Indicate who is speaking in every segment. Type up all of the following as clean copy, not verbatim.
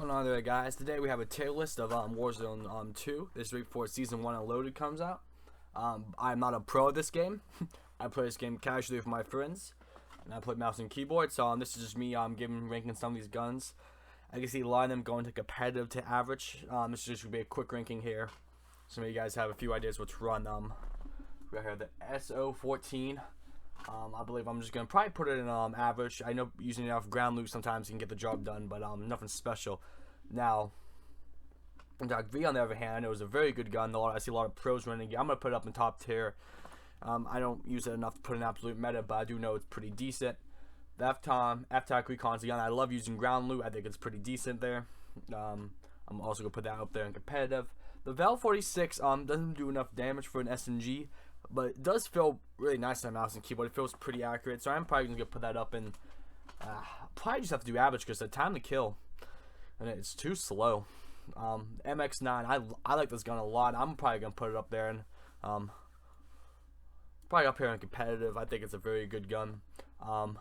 Speaker 1: going on there, guys? Today we have a tier list of Warzone 2. This week before Season 1 Unloaded comes out. I'm not a pro at this game. I play this game casually with my friends, and I play mouse and keyboard. So this is just me ranking some of these guns. I can see a lot of them going to competitive to average. This is just going to be a quick ranking here. Some of you guys have a few ideas what to run. We got here the SO14. I believe I'm just going to probably put it in average. I know using enough ground loot sometimes you can get the job done, but nothing special. Now, V on the other hand, I know it was a very good gun. I see a lot of pros running it. I'm going to put it up in top tier. I don't use it enough to put in absolute meta, but I do know it's pretty decent. The F-Tac Recon's a gun I love using ground loot. I think it's pretty decent there. I'm also going to put that up there in competitive. The Val 46 doesn't do enough damage for an SMG, but it does feel really nice on mouse and keyboard. It feels pretty accurate, so I'm probably going to put that up in probably just have to do average because the time to kill, and it's too slow. MX9, I like this gun a lot. I'm probably going to put it up there, and probably up here in competitive. I think it's a very good gun. Now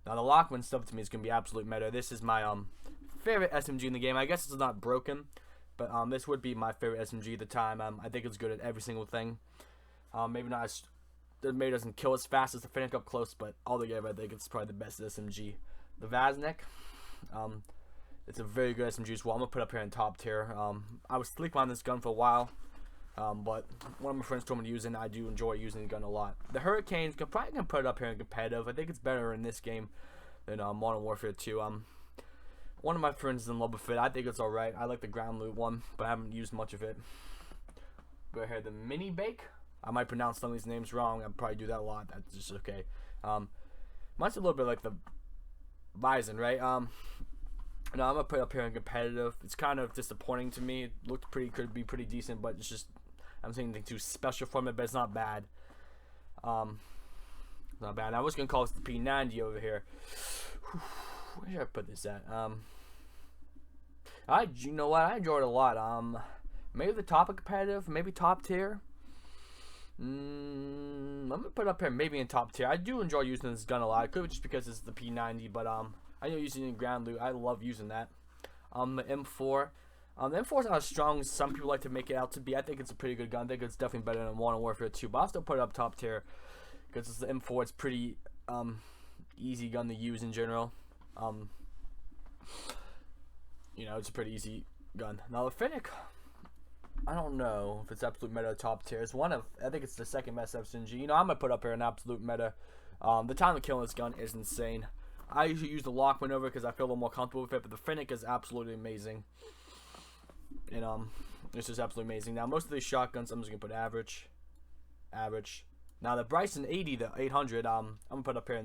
Speaker 1: the Lockman stuff to me is going to be absolute meta. This is my favorite SMG in the game. I guess it's not broken, but this would be my favorite SMG at the time. I think it's good at every single thing. Maybe not as, maybe doesn't kill as fast as the Fennec up close, but altogether I think it's probably the best SMG. The Vaznek, it's a very good SMG as well. I'm gonna put up here in top tier. I was sleeping on this gun for a while, but one of my friends told me to use it, and I do enjoy using the gun a lot. The Hurricane's probably gonna put it up here in competitive. I think it's better in this game than Modern Warfare 2. One of my friends is in love with it. I think it's alright. I like the ground loot one, but I haven't used much of it. Go ahead, the Mini Bake. I might pronounce some of these names wrong. I'll probably do that a lot. That's just okay. Mine's a little bit like the Bison, right? No, I'm gonna put it up here in competitive. It's kind of disappointing to me. It looked pretty, could be pretty decent, but it's just I'm saying anything too special from it, but it's not bad. Not bad. I was gonna call this the P90 over here. Where should I put this at? You know what? I enjoyed it a lot. Maybe the top of competitive, maybe top tier. I'm gonna put it up here maybe in top tier. I do enjoy using this gun a lot. It could be just because it's the P90, but I know using it in ground loot. I love using that. The M4. The M4 is not as strong as some people like to make it out to be. I think it's a pretty good gun. I think it's definitely better than Modern Warfare 2, but I'll still put it up top tier because it's the M4. It's pretty easy gun to use in general. You know, it's a pretty easy gun. Now the Fennec, I don't know if it's absolute meta top tier. It's I think it's the second best SMG. You know, I'm gonna put up here an absolute meta. The time to kill this gun is insane. I usually use the Lockman over because I feel a little more comfortable with it, but the Fennec is absolutely amazing. And it's just absolutely amazing. Now most of these shotguns, I'm just gonna put average. Now the Bryson 80, the 800, I'm gonna put up here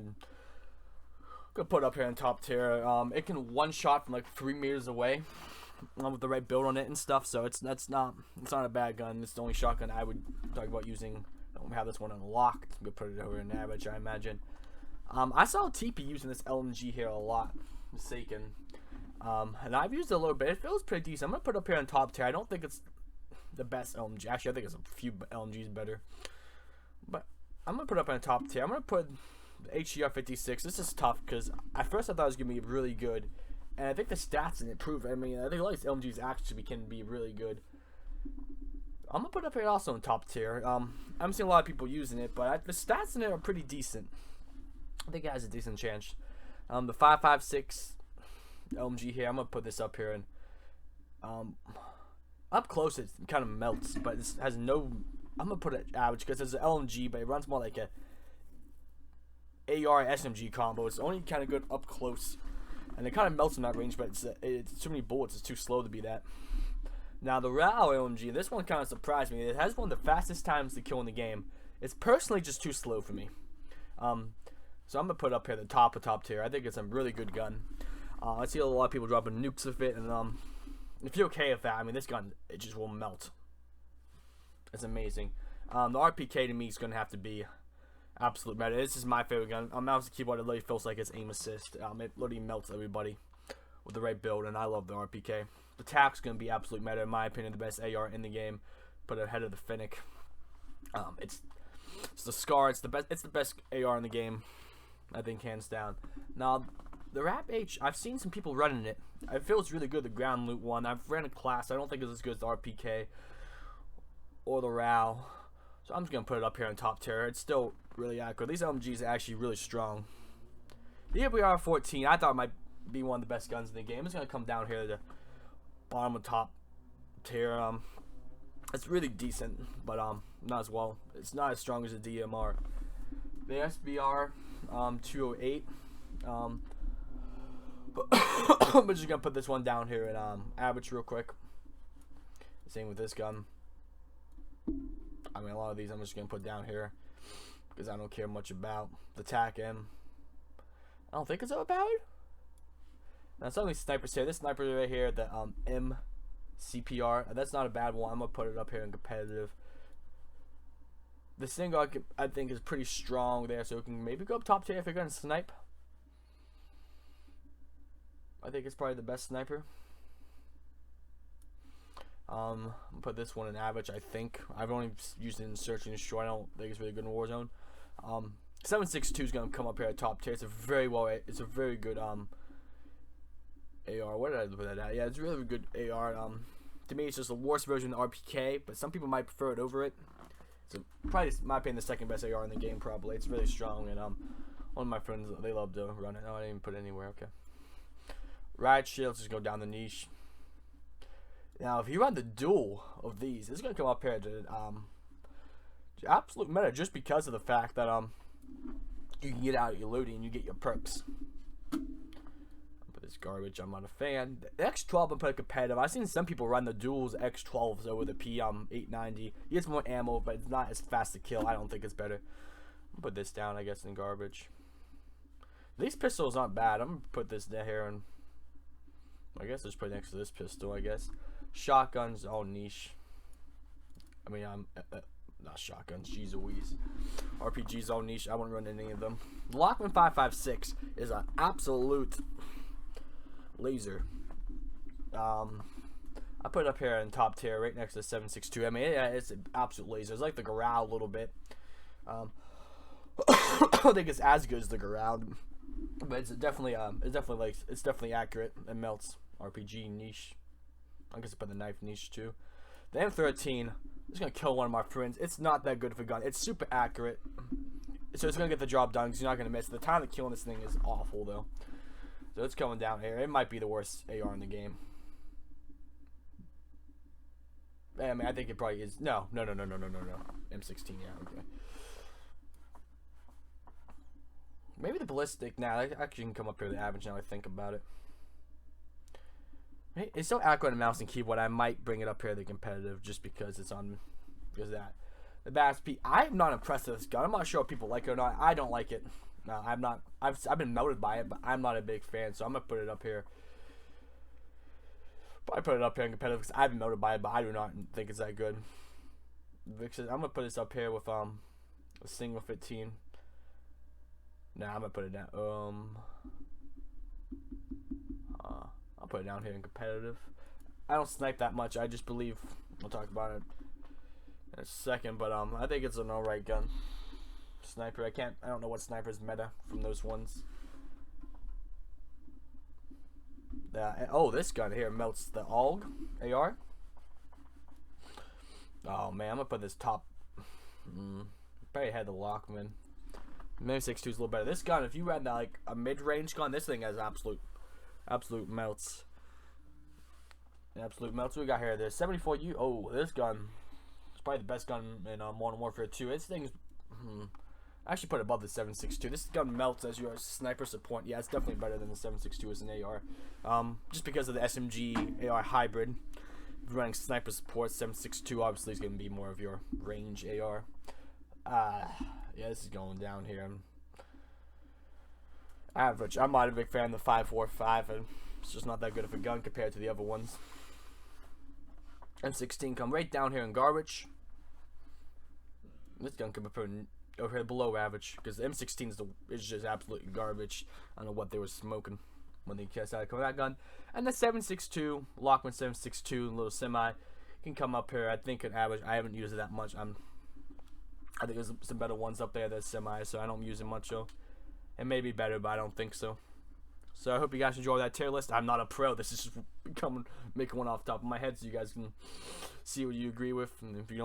Speaker 1: in top tier. It can one shot from like 3 meters away. With the right build on it and stuff, so it's not a bad gun. It's the only shotgun I would talk about using. I don't have this one unlocked. I'm gonna put it over in average, I imagine. I saw TP using this LMG here a lot, mistaken. And I've used it a little bit. It feels pretty decent. I'm gonna put it up here in top tier. I don't think it's the best LMG. Actually, I think it's a few LMGs better. But I'm gonna put it up in top tier. I'm gonna put the HER 56. This is tough because at first I thought it was gonna be really good. And I think the stats in it prove. I mean, I think a lot of these LMGs actually can be really good. I'm gonna put it up here also in top tier. I'm seeing a lot of people using it, but the stats in it are pretty decent. I think it has a decent chance. The 5.56 LMG here, I'm gonna put this up here, and up close it kind of melts, but it has no. I'm gonna put it average because it's an LMG, but it runs more like a AR SMG combo. It's only kind of good up close. And it kind of melts in that range, but it's too many bullets. It's too slow to be that. Now the RAL LMG, this one kind of surprised me. It has one of the fastest times to kill in the game. It's personally just too slow for me. So I'm gonna put up here the top of top tier. I think it's a really good gun. I see a lot of people dropping nukes with it, and if you're okay with that, I mean this gun it just will melt. It's amazing. The RPK to me is gonna have to be absolute meta. This is my favorite gun. Mouse and keyboard, it literally feels like it's aim assist. It literally melts everybody with the right build, and I love the RPK. The TAC's gonna be absolute meta, in my opinion, the best AR in the game. Put it ahead of the Fennec. It's the Scar. It's the best. It's the best AR in the game. I think hands down. Now the Rap H, I've seen some people running it. It feels really good, the ground loot one. I've ran a class. I don't think it's as good as the RPK or the RAL. So I'm just going to put it up here in top tier. It's still really accurate. These LMGs are actually really strong. The ABR 14, I thought it might be one of the best guns in the game. It's going to come down here to the bottom of top tier. It's really decent, but not as well. It's not as strong as the DMR. The SBR 208. I'm just gonna put this one down here in average real quick. Same with this gun. I mean, a lot of these I'm just gonna put down here because I don't care much about the TAC M. I don't think it's about it. Now some of these snipers here. This sniper right here, the M CPR. That's not a bad one. I'm gonna put it up here in competitive. The single I think is pretty strong there, so it can maybe go up top tier if you're gonna snipe. I think it's probably the best sniper. I'll put this one in average. I think I've only used it in search and destroy. I don't think it's really good in Warzone. 7.62 is gonna come up here at top tier. It's a very good AR. What did I put that at? Yeah, it's a really good AR. To me, it's just the worst version of the RPK, but some people might prefer it over it. So probably, in my opinion, the second best AR in the game. Probably, it's really strong, and one of my friends, they love to run it. No, I didn't even put it anywhere. Okay. Riot shield, let's just go down the niche. Now, if you run the dual of these, it's gonna come up here to absolute meta, just because of the fact that you can get out your loading and you get your perks. But this garbage, I'm not a fan. The X12 I'm putting competitive. I've seen some people run the duals X12s over the P890. He gets more ammo, but it's not as fast to kill. I don't think it's better. I'll put this down, I guess, in garbage. These pistols aren't bad. I'm gonna put this down here and I guess it's put next to this pistol, I guess. Shotguns, all niche. I mean, not shotguns, jeez Louise. RPGs, all niche. I wouldn't run any of them. The Lockman 5.56 is an absolute laser. I put it up here in top tier, right next to the 7.62. I mean, yeah, it's an absolute laser. It's like the Garou a little bit. I don't think it's as good as the Garou, but it's definitely accurate. It melts. RPG niche. I guess I put the knife niche too. The M13 is gonna kill one of my friends. It's not that good of a gun. It's super accurate, so it's gonna get the job done because you're not gonna miss. The time of killing this thing is awful though. So it's coming down here. It might be the worst AR in the game. I mean, I think it probably is. No. M16, yeah, okay. Maybe the ballistic. Nah, I actually can come up here to the average now I think about it. It's so accurate on mouse and keyboard. I might bring it up here to the competitive just because it's on. Because that. The BASP. I'm not impressed with this gun. I'm not sure if people like it or not. I don't like it. No, I'm not. I've been melted by it, but I'm not a big fan. So I'm gonna put it up here. Probably put it up here in competitive because I've been melted by it, but I do not think it's that good. I'm gonna put this up here with a single 15. Nah, I'm gonna put it down. I'll put it down here in competitive. I don't snipe that much. I just believe we'll talk about it in a second, but I think it's an alright gun. Sniper. I don't know what sniper's meta from those ones. Oh, this gun here melts the AUG AR. Oh man, I'm gonna put this top. Probably had the Lockman. Maybe 6.2 is a little better. This gun, if you ran that like a mid-range gun, this thing has absolute melts. Absolute melts. What we got here? There's 74U. Oh, this gun is probably the best gun in Modern Warfare 2. This thing's I actually put it above the 7.62. This gun melts as your sniper support. Yeah, it's definitely better than the 7.62 as an AR. Just because of the SMG AR hybrid. If you're running sniper support, 7.62 obviously is going to be more of your range AR. Yeah, this is going down here. Average. I'm not a big fan of the 5.45, and it's just not that good of a gun compared to the other ones. M16 come right down here in garbage. This gun come up over here below average because the M16 is just absolutely garbage. I don't know what they were smoking when they decided to come with that gun. And the 7.62 Lockman 7.62 little semi can come up here. I think an average. I haven't used it that much. I think there's some better ones up there that's semi, so I don't use it much. So it may be better, but I don't think so. So I hope you guys enjoy that tier list. I'm not a pro. This is just making one off the top of my head so you guys can see what you agree with, and if you don't